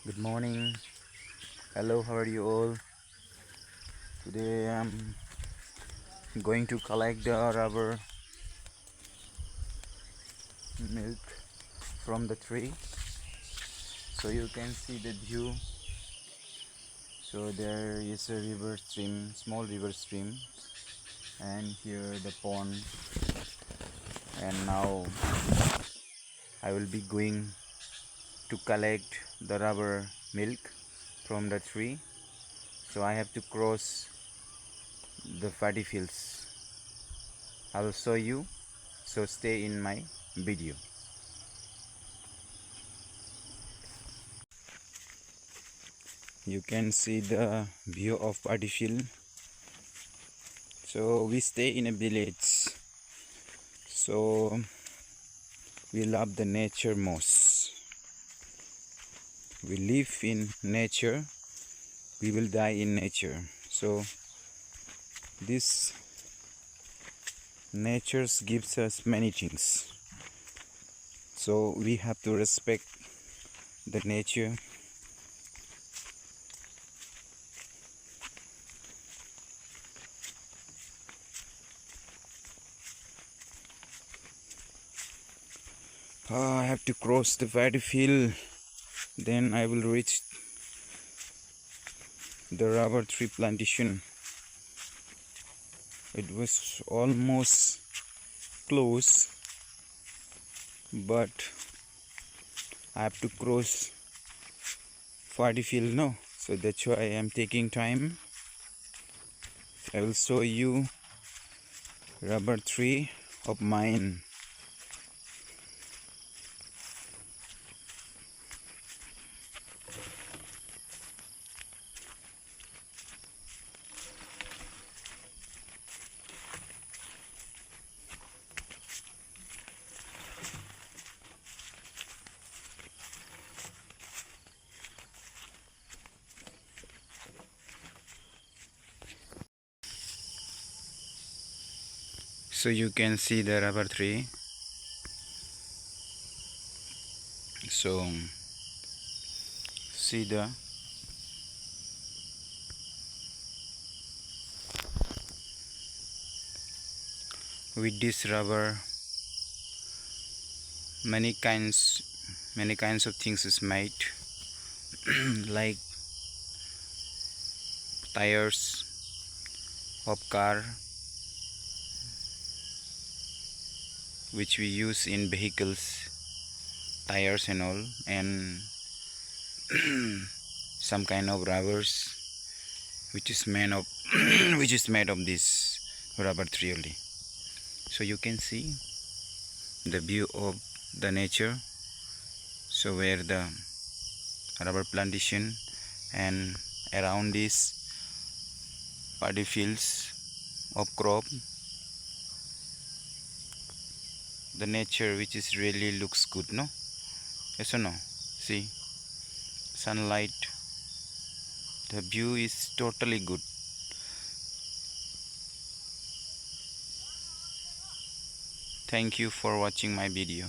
Good morning. Hello, how are you all? Today I'm going to collect the rubber milk from the tree so you can see the view. So there is a river stream, small river stream, and here the pond. And now I will be going to collect the rubber milk from the tree. So I have to cross the paddy fields. I will show you. So stay in my video. You can see the view of paddy field. So we stay in a village, so we love the nature most. We live in nature, we will die in nature. So this nature gives us many things, so we have to respect the nature. I have to cross the paddy field, then I will reach the rubber tree plantation. It was almost close, but I have to cross paddy field now, so that's why I am taking time. I will show you rubber tree of mine. So you can see the rubber tree. So see the with this rubber many kinds of things is made like tires of car which we use in vehicles, tires and all, and some kind of rubbers which is made of which is made of this rubber tree only. So you can see the view of the nature, so where the rubber plantation and around this paddy fields of crop, the nature which is really looks good, no? Yes or no? See, sunlight, the view is totally good. Thank you for watching my video.